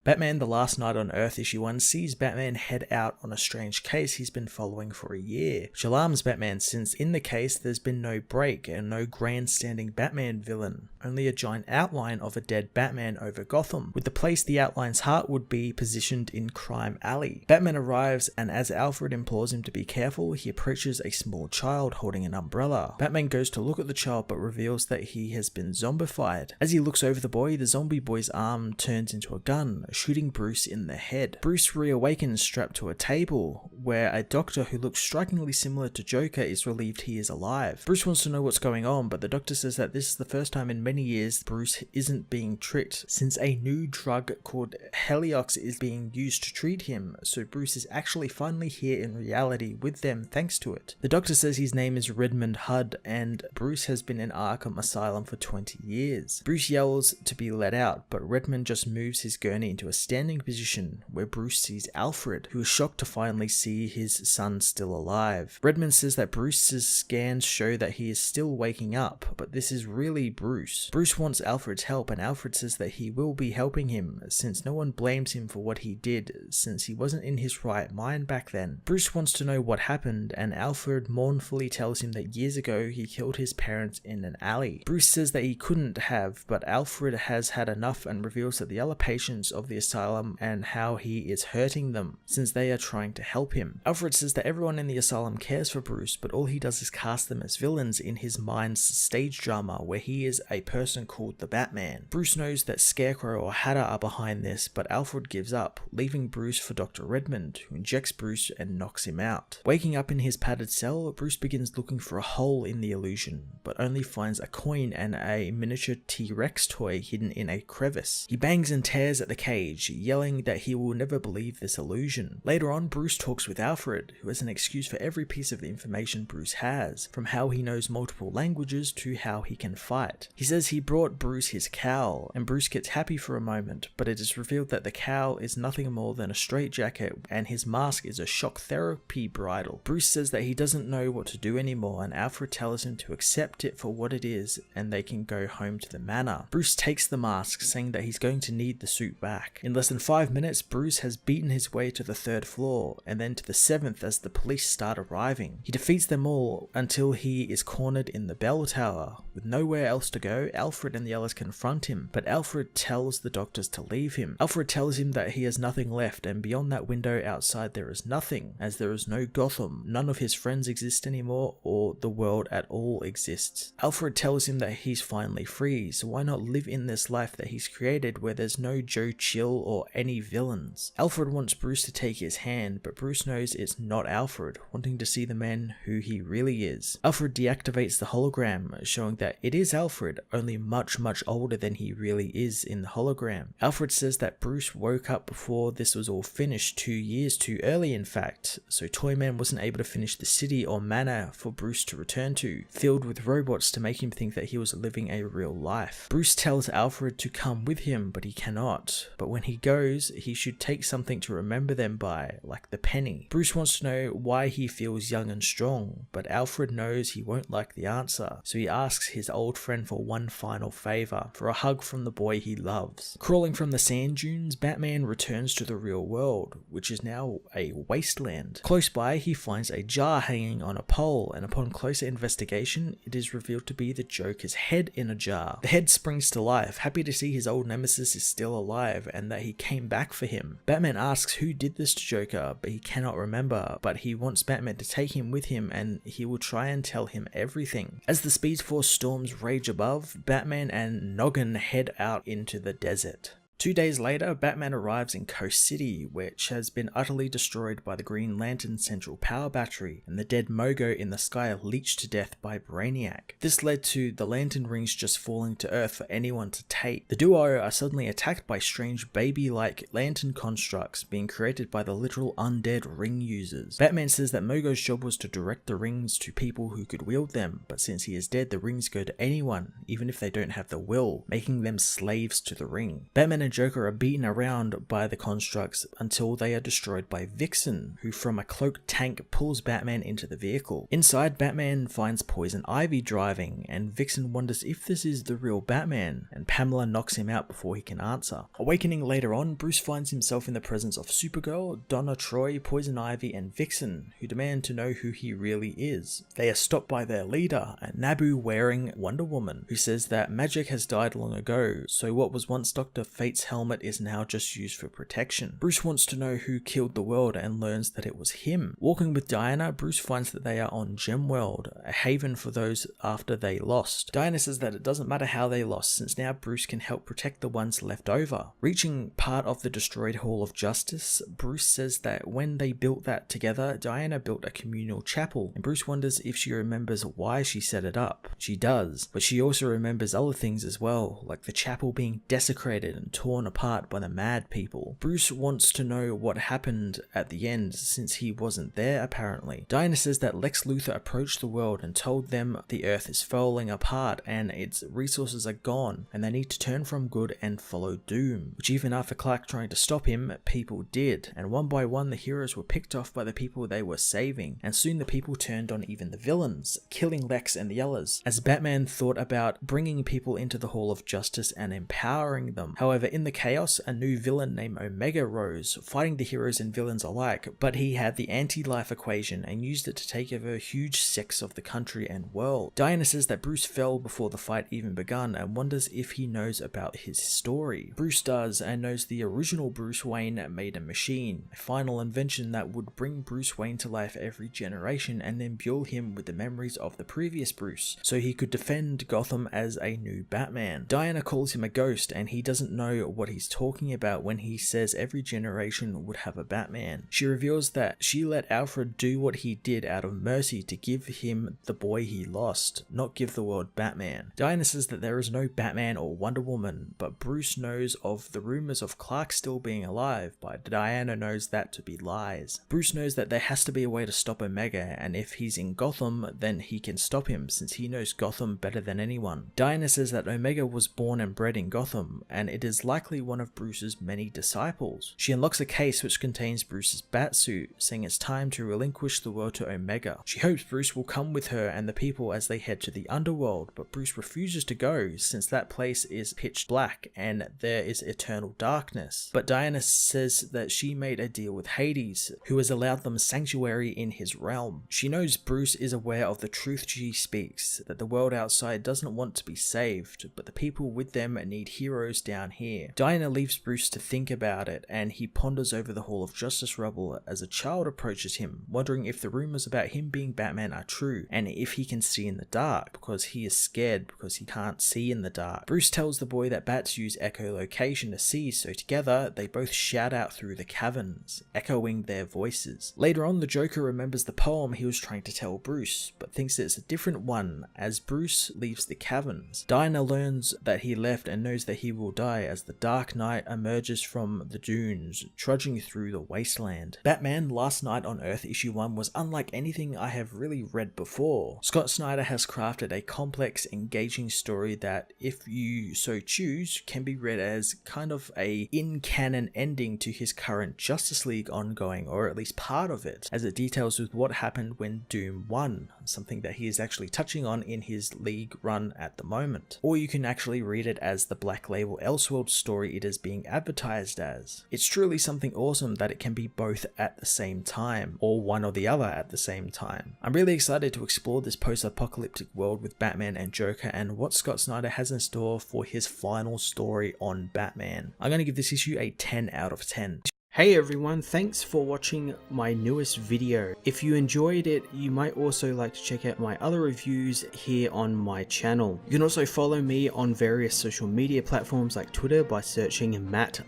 Batman The Last Night on Earth issue 1 sees Batman head out on a strange case he's been following for a year, which alarms Batman since in the case there's been no break and no grandstanding Batman villain, only a giant outline of a dead Batman over Gotham, with the place the outline's heart would be positioned in Crime Alley. Batman arrives, and as Alfred implores him to be careful, he approaches a small child holding an umbrella. Batman goes to look at the child but reveals that he has been zombified. As he looks over the boy, the zombie boy's arm turns into a gun, shooting Bruce in the head. Bruce reawakens strapped to a table, where a doctor who looks strikingly similar to Joker is relieved he is alive. Bruce wants to know what's going on, but the doctor says that this is the first time in many years Bruce isn't being tricked, since a new drug called Heliox is being used to treat him, so Bruce is actually finally here in reality with them thanks to it. The doctor says his name is Redmond Hudd, and Bruce has been in Arkham Asylum for 20 years. Bruce yells to be let out, but Redmond just moves his gurney into a standing position where Bruce sees Alfred, who is shocked to finally see his son still alive. Redmond says that Bruce's scans show that he is still waking up, but this is really Bruce. Bruce wants Alfred's help, and Alfred says that he will be helping him since no one blames him for what he did, since he wasn't in his right mind back then. Bruce wants to know what happened, and Alfred mournfully tells him that years ago he killed his parents in an alley. Bruce says that he couldn't have, but Alfred has had enough and reveals that the other patients of the asylum and how he is hurting them, since they are trying to help him. Alfred says that everyone in the asylum cares for Bruce, but all he does is cast them as villains in his mind's stage drama where he is a person called the Batman. Bruce knows that Scarecrow or Hatter are behind this, but Alfred gives up, leaving Bruce for Dr. Redmond, who injects Bruce and knocks him out. Waking up in his padded cell, Bruce begins looking for a hole in the illusion, but only finds a coin and a miniature T-Rex toy hidden in a crevice. He bangs and tears at the cage, yelling that he will never believe this illusion. Later on, Bruce talks with Alfred, who has an excuse for every piece of the information Bruce has, from how he knows multiple languages to how he can fight. He says he brought Bruce his cowl, and Bruce gets happy for a moment, but it is revealed that the cowl is nothing more than a straitjacket and his mask is a shock therapy bridle. Bruce says that he doesn't know what to do anymore, and Alfred tells him to accept it for what it is and they can go home to the manor. Bruce takes the mask, saying that he's going to need the suit back. In less than 5 minutes, Bruce has beaten his way to the 3rd floor and then to the 7th as the police start arriving. He defeats them all until he is cornered in the bell tower. With nowhere else to go, Alfred and the others confront him, but Alfred tells the doctors to leave him. Alfred tells him that he has nothing left, and beyond that window outside there is nothing, as there is no Gotham, none of his friends exist anymore, or the world at all exists. Alfred tells him that he's finally free, so why not live in this life that he's created where there's no Joe Chill or any villains. Alfred wants Bruce to take his hand, but Bruce knows it's not Alfred, wanting to see the man who he really is. Alfred deactivates the hologram, showing that it is Alfred, only much older than he really is in the hologram. Alfred says that Bruce woke up before this was all finished, 2 years too early in fact, so Toyman wasn't able to finish the city or manor for Bruce to return to, filled with robots to make him think that he was living a real life. Bruce tells Alfred to come with him, but he cannot. But when he goes, he should take something to remember them by, like the penny. Bruce wants to know why he feels young and strong, but Alfred knows he won't like the answer, so he asks his old friend for one final favor, for a hug from the boy he loves. Crawling from the sand dunes, Batman returns to the real world, which is now a wasteland. Close by, he finds a jar hanging on a pole, and upon closer investigation, it is revealed to be the Joker's head in a jar. The head springs to life, happy to see his old nemesis is still alive and that he came back for him. Batman asks who did this to Joker, but he cannot remember, but he wants Batman to take him with him and he will try and tell him everything. As the Speed Force storms rage above, Batman and Noggin head out into the desert. 2 days later, Batman arrives in Coast City, which has been utterly destroyed by the Green Lantern's central power battery, and the dead Mogo in the sky leached to death by Brainiac. This led to the Lantern rings just falling to Earth for anyone to take. The duo are suddenly attacked by strange baby-like lantern constructs being created by the literal undead ring users. Batman says that Mogo's job was to direct the rings to people who could wield them, but since he is dead, the rings go to anyone, even if they don't have the will, making them slaves to the ring. Batman and and Joker are beaten around by the constructs until they are destroyed by Vixen, who from a cloaked tank pulls Batman into the vehicle. Inside, Batman finds Poison Ivy driving, and Vixen wonders if this is the real Batman, and Pamela knocks him out before he can answer. Awakening later on, Bruce finds himself in the presence of Supergirl, Donna Troy, Poison Ivy, and Vixen, who demand to know who he really is. They are stopped by their leader, a Nabu wearing Wonder Woman, who says that magic has died long ago, so what was once Dr. Fate's helmet is now just used for protection. Bruce wants to know who killed the world and learns that it was him. Walking with Diana, Bruce finds that they are on Gemworld, a haven for those after they lost. Diana says that it doesn't matter how they lost, since now Bruce can help protect the ones left over. Reaching part of the destroyed Hall of Justice, Bruce says that when they built that together, Diana built a communal chapel, and Bruce wonders if she remembers why she set it up. She does, but she also remembers other things as well, like the chapel being desecrated and torn apart by the mad people. Bruce wants to know what happened at the end, since he wasn't there apparently. Diana says that Lex Luthor approached the world and told them the Earth is falling apart and its resources are gone, and they need to turn from good and follow doom, which even after Clark trying to stop him, people did, and one by one the heroes were picked off by the people they were saving, and soon the people turned on even the villains, killing Lex and the others, as Batman thought about bringing people into the Hall of Justice and empowering them. However, in the chaos, a new villain named Omega rose, fighting the heroes and villains alike, but he had the anti-life equation and used it to take over huge sects of the country and world. Diana says that Bruce fell before the fight even begun and wonders if he knows about his story. Bruce does, and knows the original Bruce Wayne made a machine, a final invention that would bring Bruce Wayne to life every generation and imbue him with the memories of the previous Bruce, so he could defend Gotham as a new Batman. Diana calls him a ghost, and he doesn't know what he's talking about when he says every generation would have a Batman. She reveals that she let Alfred do what he did out of mercy to give him the boy he lost, not give the world Batman. Diana says that there is no Batman or Wonder Woman, but Bruce knows of the rumors of Clark still being alive, but Diana knows that to be lies. Bruce knows that there has to be a way to stop Omega, and if he's in Gotham, then he can stop him since he knows Gotham better than anyone. Diana says that Omega was born and bred in Gotham, and it is likely one of Bruce's many disciples. She unlocks a case which contains Bruce's batsuit, saying it's time to relinquish the world to Omega. She hopes Bruce will come with her and the people as they head to the underworld, but Bruce refuses to go since that place is pitch black and there is eternal darkness. But Diana says that she made a deal with Hades, who has allowed them sanctuary in his realm. She knows Bruce is aware of the truth she speaks, that the world outside doesn't want to be saved, but the people with them need heroes down here. Diana leaves Bruce to think about it, and he ponders over the Hall of Justice rubble as a child approaches him, wondering if the rumors about him being Batman are true, and if he can see in the dark, because he is scared because he can't see in the dark. Bruce tells the boy that bats use echolocation to see, so together they both shout out through the caverns, echoing their voices. Later on, the Joker remembers the poem he was trying to tell Bruce, but thinks it's a different one as Bruce leaves the caverns. Diana learns that he left and knows that he will die as the Dark Knight emerges from the dunes, trudging through the wasteland. Batman Last Night on Earth issue 1 was unlike anything I have really read before. Scott Snyder has crafted a complex, engaging story that, if you so choose, can be read as kind of a in-canon ending to his current Justice League ongoing, or at least part of it, as it details with what happened when Doom won, something that he is actually touching on in his League run at the moment. Or you can actually read it as the Black Label Elseworld story it is being advertised as. It's truly something awesome that it can be both at the same time, or one or the other at the same time. I'm really excited to explore this post-apocalyptic world with Batman and Joker and what Scott Snyder has in store for his final story on Batman. I'm going to give this issue a 10 out of 10. Hey everyone, thanks for watching my newest video. If you enjoyed it, you might also like to check out my other reviews here on my channel. You can also follow me on various social media platforms like Twitter by searching Matt_FOS,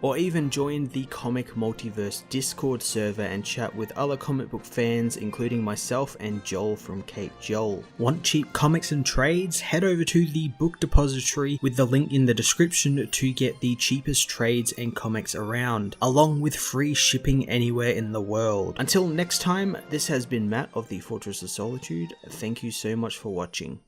or even join the Comic Multiverse Discord server and chat with other comic book fans, including myself and Joel from Cape Joel. Want cheap comics and trades? Head over to the book depository with the link in the description to get the cheapest trades and comics around, along with free shipping anywhere in the world. Until next time, this has been Matt of the Fortress of Solitude. Thank you so much for watching.